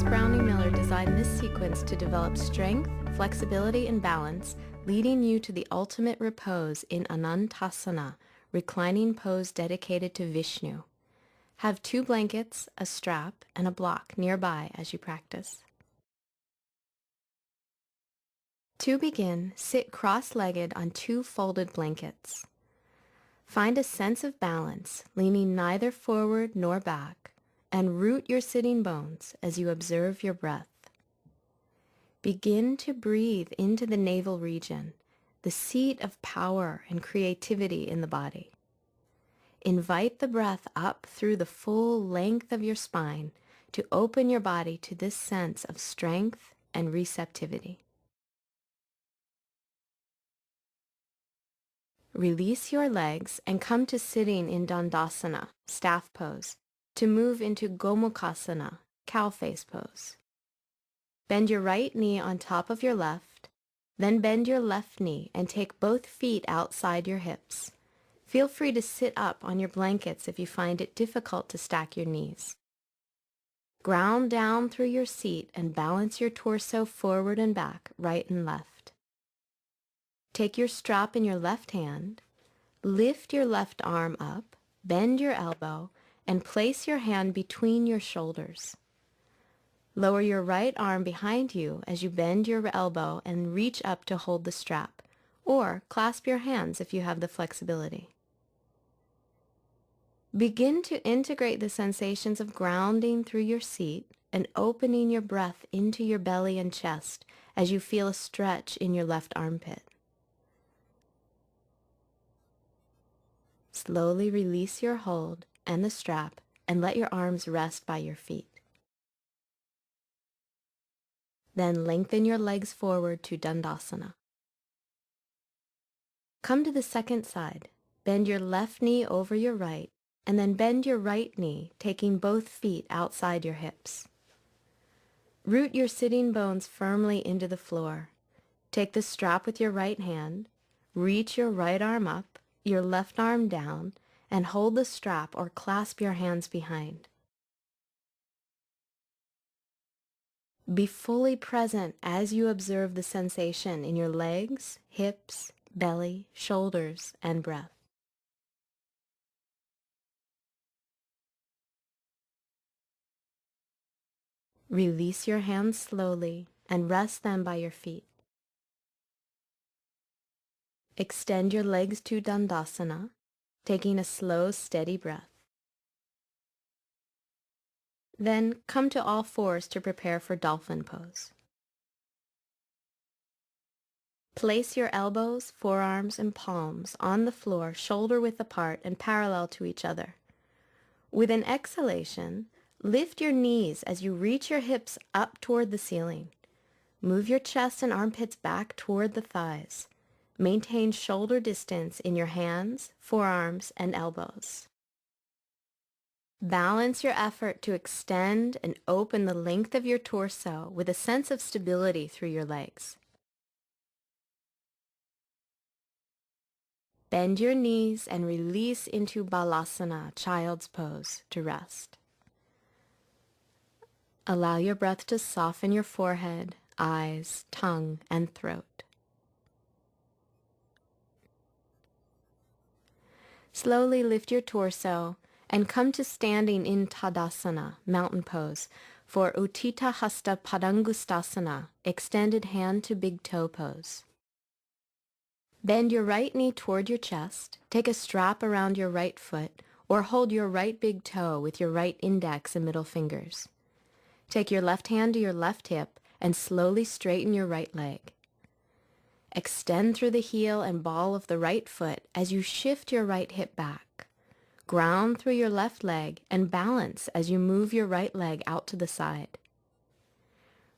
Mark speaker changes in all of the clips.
Speaker 1: Browning Miller designed this sequence to develop strength, flexibility, and balance, leading you to the ultimate repose in Anantasana, reclining pose dedicated to Vishnu. Have 2 blankets, a strap, and a block nearby as you practice. To begin, sit cross-legged on 2 folded blankets. Find a sense of balance, leaning neither forward nor back, and root your sitting bones as you observe your breath. Begin to breathe into the navel region, the seat of power and creativity in the body. Invite the breath up through the full length of your spine to open your body to this sense of strength and receptivity. Release your legs and come to sitting in Dandasana, staff pose, to move into Gomukhasana, cow face pose. Bend your right knee on top of your left, then bend your left knee and take both feet outside your hips. Feel free to sit up on your blankets if you find it difficult to stack your knees. Ground down through your seat and balance your torso forward and back, right and left. Take your strap in your left hand, lift your left arm up, bend your elbow, and place your hand between your shoulders. Lower your right arm behind you as you bend your elbow and reach up to hold the strap, or clasp your hands if you have the flexibility. Begin to integrate the sensations of grounding through your seat and opening your breath into your belly and chest as you feel a stretch in your left armpit. Slowly release your hold and the strap and let your arms rest by your feet. Then lengthen your legs forward to Dandasana. Come to the second side. Bend your left knee over your right and then bend your right knee, taking both feet outside your hips. Root your sitting bones firmly into the floor. Take the strap with your right hand, reach your right arm up, your left arm down, and hold the strap or clasp your hands behind. Be fully present as you observe the sensation in your legs, hips, belly, shoulders, and breath. Release your hands slowly and rest them by your feet. Extend your legs to Dandasana, taking a slow, steady breath. Then come to all fours to prepare for dolphin pose. Place your elbows, forearms, and palms on the floor, shoulder-width apart and parallel to each other. With an exhalation, lift your knees as you reach your hips up toward the ceiling. Move your chest and armpits back toward the thighs. Maintain shoulder distance in your hands, forearms, and elbows. Balance your effort to extend and open the length of your torso with a sense of stability through your legs. Bend your knees and release into Balasana, child's pose, to rest. Allow your breath to soften your forehead, eyes, tongue, and throat. Slowly lift your torso and come to standing in Tadasana, mountain pose, for Uttita Hasta Padangustasana, extended hand to big toe pose. Bend your right knee toward your chest, take a strap around your right foot, or hold your right big toe with your right index and middle fingers. Take your left hand to your left hip and slowly straighten your right leg. Extend through the heel and ball of the right foot as you shift your right hip back. Ground through your left leg and balance as you move your right leg out to the side.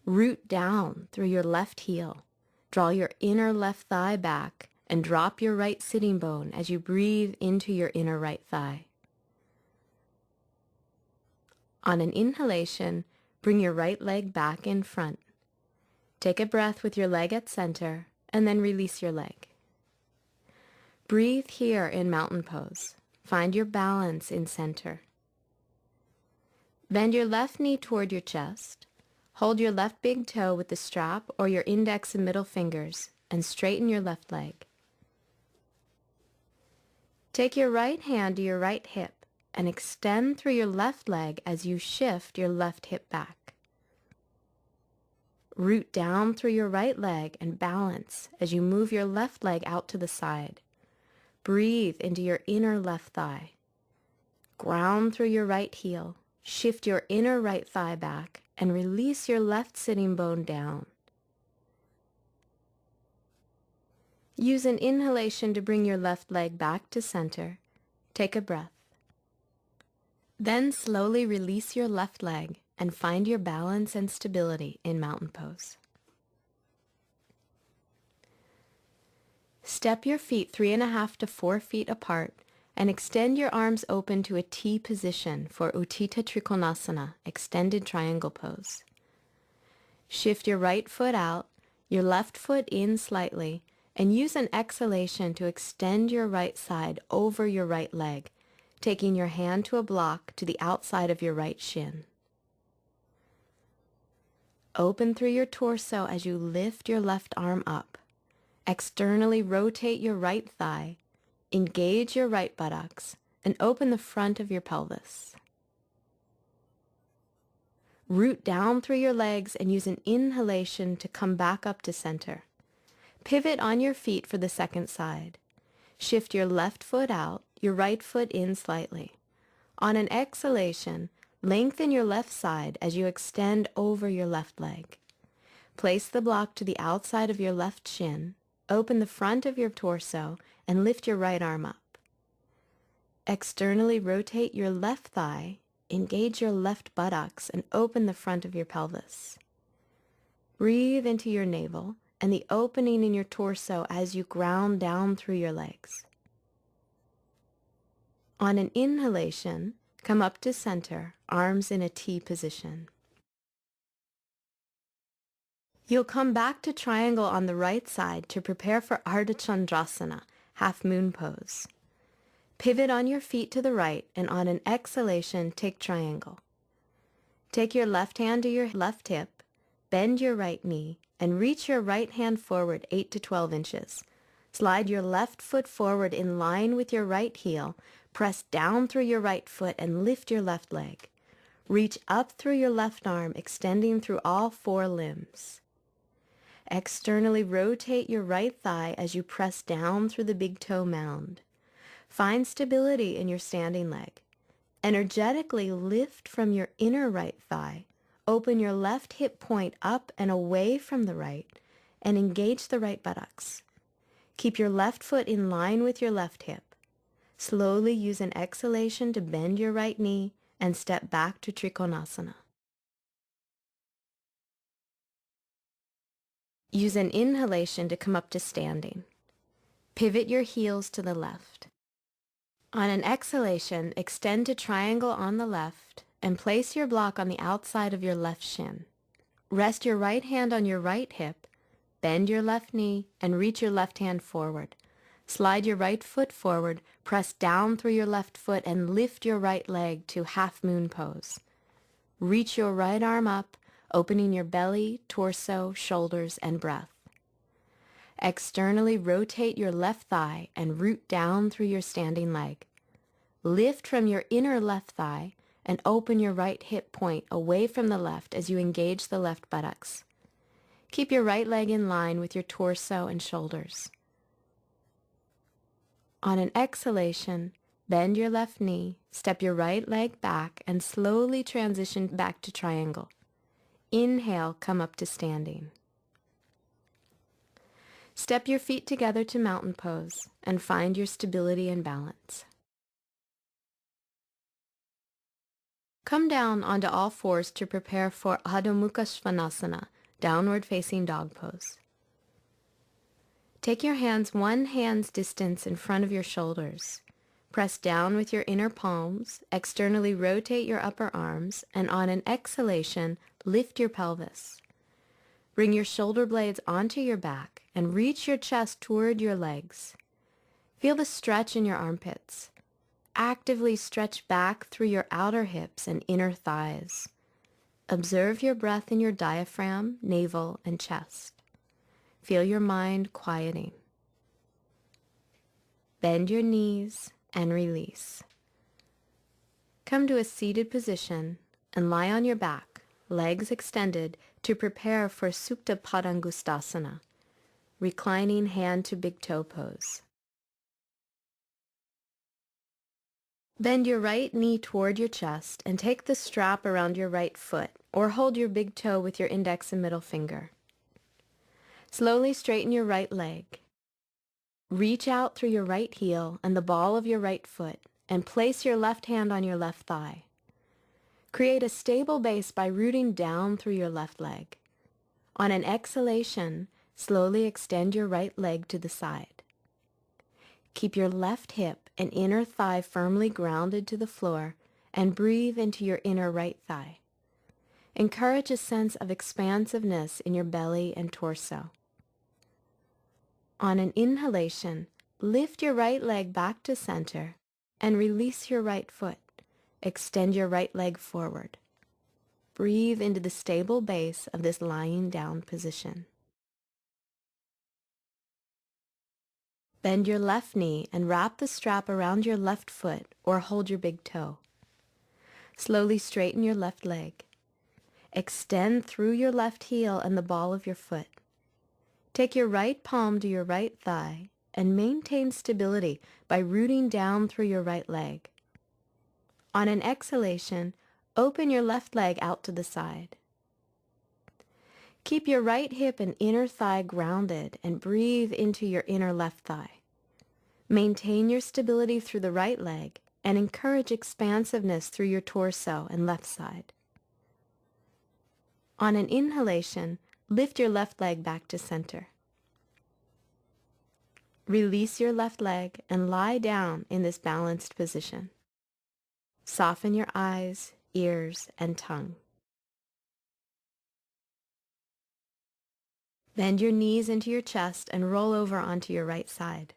Speaker 1: Root down through your left heel. Draw your inner left thigh back and drop your right sitting bone as you breathe into your inner right thigh. On an inhalation, bring your right leg back in front. Take a breath with your leg at center, and then release your leg. Breathe here in mountain pose. Find your balance in center. Bend your left knee toward your chest. Hold your left big toe with the strap or your index and middle fingers and straighten your left leg. Take your right hand to your right hip and extend through your left leg as you shift your left hip back. Root down through your right leg and balance as you move your left leg out to the side. Breathe into your inner left thigh. Ground through your right heel. Shift your inner right thigh back and release your left sitting bone down. Use an inhalation to bring your left leg back to center. Take a breath. Then slowly release your left leg and find your balance and stability in mountain pose. Step your feet 3.5 to 4 feet apart and extend your arms open to a T position for Utthita Trikonasana, extended triangle pose. Shift your right foot out, your left foot in slightly, and use an exhalation to extend your right side over your right leg, taking your hand to a block to the outside of your right shin. Open through your torso as you lift your left arm up. Externally rotate your right thigh, engage your right buttocks, and open the front of your pelvis. Root down through your legs and use an inhalation to come back up to center. Pivot on your feet for the second side. Shift your left foot out, your right foot in slightly. On an exhalation, lengthen your left side as you extend over your left leg. Place the block to the outside of your left shin, open the front of your torso, and lift your right arm up. Externally rotate your left thigh, engage your left buttocks, and open the front of your pelvis. Breathe into your navel and the opening in your torso as you ground down through your legs. On an inhalation, come up to center, arms in a T position. You'll come back to triangle on the right side to prepare for Ardha Chandrasana, half moon pose. Pivot on your feet to the right and on an exhalation, take triangle. Take your left hand to your left hip, bend your right knee, and reach your right hand forward 8 to 12 inches. Slide your left foot forward in line with your right heel, press down through your right foot and lift your left leg. Reach up through your left arm, extending through all 4 limbs. Externally rotate your right thigh as you press down through the big toe mound. Find stability in your standing leg. Energetically lift from your inner right thigh. Open your left hip point up and away from the right and engage the right buttocks. Keep your left foot in line with your left hip. Slowly use an exhalation to bend your right knee and step back to Trikonasana. Use an inhalation to come up to standing. Pivot your heels to the left. On an exhalation, extend to triangle on the left and place your block on the outside of your left shin. Rest your right hand on your right hip, bend your left knee, and reach your left hand forward. Slide your right foot forward, press down through your left foot, and lift your right leg to half moon pose. Reach your right arm up, opening your belly, torso, shoulders, and breath. Externally rotate your left thigh and root down through your standing leg. Lift from your inner left thigh and open your right hip point away from the left as you engage the left buttocks. Keep your right leg in line with your torso and shoulders. On an exhalation, bend your left knee, step your right leg back, and slowly transition back to triangle. Inhale, come up to standing. Step your feet together to mountain pose and find your stability and balance. Come down onto all fours to prepare for Adho Mukha Svanasana, downward facing dog pose. Take your hands 1 hand's distance in front of your shoulders. Press down with your inner palms, externally rotate your upper arms, and on an exhalation, lift your pelvis. Bring your shoulder blades onto your back and reach your chest toward your legs. Feel the stretch in your armpits. Actively stretch back through your outer hips and inner thighs. Observe your breath in your diaphragm, navel, and chest. Feel your mind quieting. Bend your knees and release. Come to a seated position and lie on your back, legs extended, to prepare for Supta Padangustasana, reclining hand to big toe pose. Bend your right knee toward your chest and take the strap around your right foot, or hold your big toe with your index and middle finger. Slowly straighten your right leg. Reach out through your right heel and the ball of your right foot and place your left hand on your left thigh. Create a stable base by rooting down through your left leg. On an exhalation, slowly extend your right leg to the side. Keep your left hip and inner thigh firmly grounded to the floor and breathe into your inner right thigh. Encourage a sense of expansiveness in your belly and torso. On an inhalation, lift your right leg back to center and release your right foot. Extend your right leg forward. Breathe into the stable base of this lying down position. Bend your left knee and wrap the strap around your left foot or hold your big toe. Slowly straighten your left leg. Extend through your left heel and the ball of your foot. Take your right palm to your right thigh and maintain stability by rooting down through your right leg. On an exhalation, open your left leg out to the side. Keep your right hip and inner thigh grounded and breathe into your inner left thigh. Maintain your stability through the right leg and encourage expansiveness through your torso and left side. On an inhalation, lift your left leg back to center. Release your left leg and lie down in this balanced position. Soften your eyes, ears, and tongue. Bend your knees into your chest and roll over onto your right side.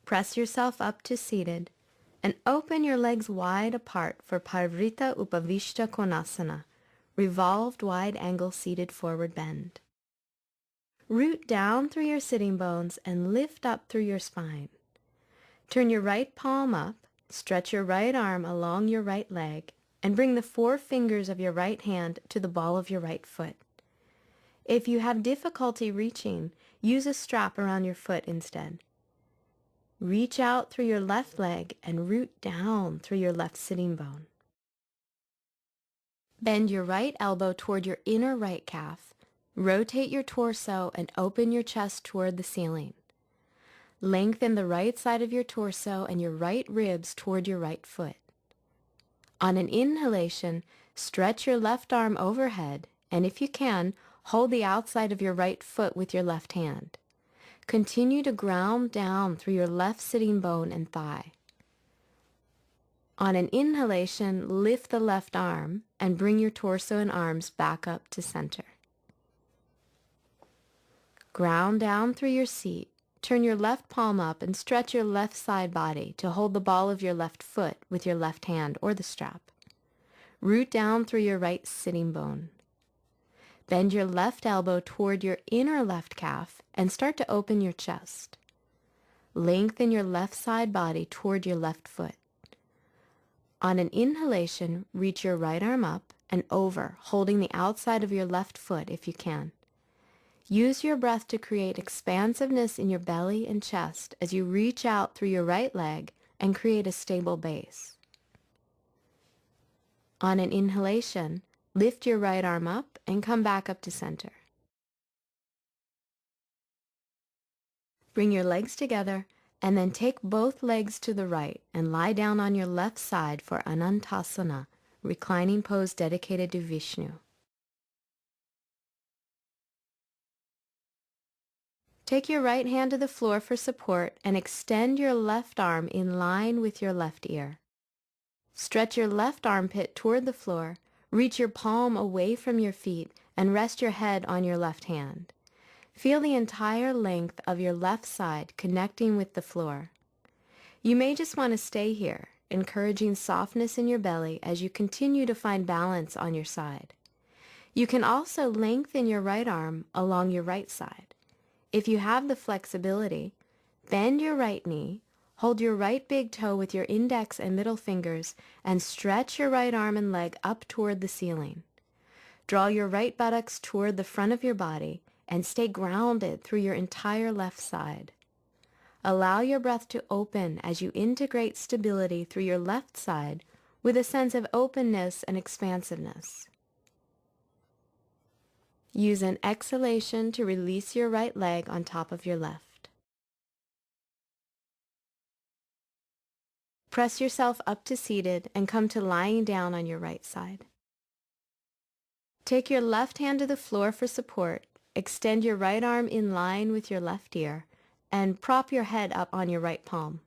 Speaker 1: Press yourself up to seated and open your legs wide apart for Parivrtta Upavishta Konasana, revolved wide angle seated forward bend. Root down through your sitting bones and lift up through your spine. Turn your right palm up, stretch your right arm along your right leg, and bring the 4 fingers of your right hand to the ball of your right foot. If you have difficulty reaching, use a strap around your foot instead. Reach out through your left leg and root down through your left sitting bone. Bend your right elbow toward your inner right calf. Rotate your torso and open your chest toward the ceiling. Lengthen the right side of your torso and your right ribs toward your right foot. On an inhalation, stretch your left arm overhead, and if you can, hold the outside of your right foot with your left hand. Continue to ground down through your left sitting bone and thigh. On an inhalation, lift the left arm and bring your torso and arms back up to center. Ground down through your seat. Turn your left palm up and stretch your left side body to hold the ball of your left foot with your left hand or the strap. Root down through your right sitting bone. Bend your left elbow toward your inner left calf and start to open your chest. Lengthen your left side body toward your left foot. On an inhalation, reach your right arm up and over, holding the outside of your left foot if you can. Use your breath to create expansiveness in your belly and chest as you reach out through your right leg and create a stable base. On an inhalation, lift your right arm up and come back up to center. Bring your legs together and then take both legs to the right and lie down on your left side for Anantasana, reclining pose dedicated to Vishnu. Take your right hand to the floor for support and extend your left arm in line with your left ear. Stretch your left armpit toward the floor, reach your palm away from your feet, and rest your head on your left hand. Feel the entire length of your left side connecting with the floor. You may just want to stay here, encouraging softness in your belly as you continue to find balance on your side. You can also lengthen your right arm along your right side. If you have the flexibility, bend your right knee, hold your right big toe with your index and middle fingers, and stretch your right arm and leg up toward the ceiling. Draw your right buttocks toward the front of your body and stay grounded through your entire left side. Allow your breath to open as you integrate stability through your left side with a sense of openness and expansiveness. Use an exhalation to release your right leg on top of your left. Press yourself up to seated and come to lying down on your right side. Take your left hand to the floor for support, extend your right arm in line with your left ear, and prop your head up on your right palm.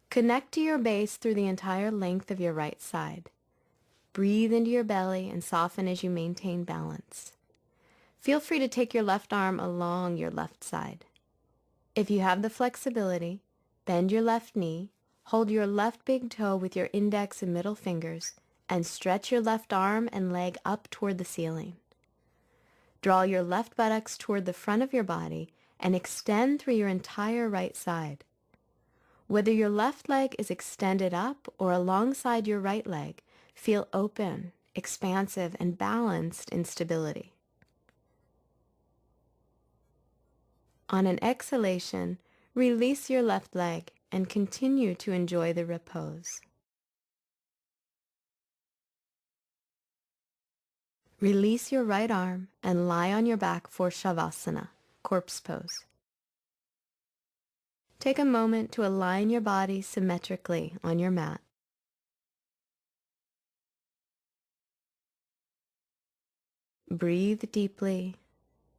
Speaker 1: Connect to your base through the entire length of your right side. Breathe into your belly and soften as you maintain balance. Feel free to take your left arm along your left side. If you have the flexibility, bend your left knee, hold your left big toe with your index and middle fingers, and stretch your left arm and leg up toward the ceiling. Draw your left buttocks toward the front of your body and extend through your entire right side. Whether your left leg is extended up or alongside your right leg, feel open, expansive, and balanced in stability. On an exhalation, release your left leg and continue to enjoy the repose. Release your right arm and lie on your back for Shavasana, corpse pose. Take a moment to align your body symmetrically on your mat. Breathe deeply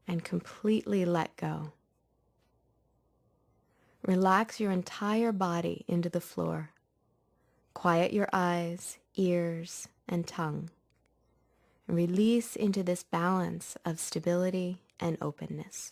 Speaker 1: and completely let go. Relax your entire body into the floor. Quiet your eyes, ears, and tongue. And release into this balance of stability and openness.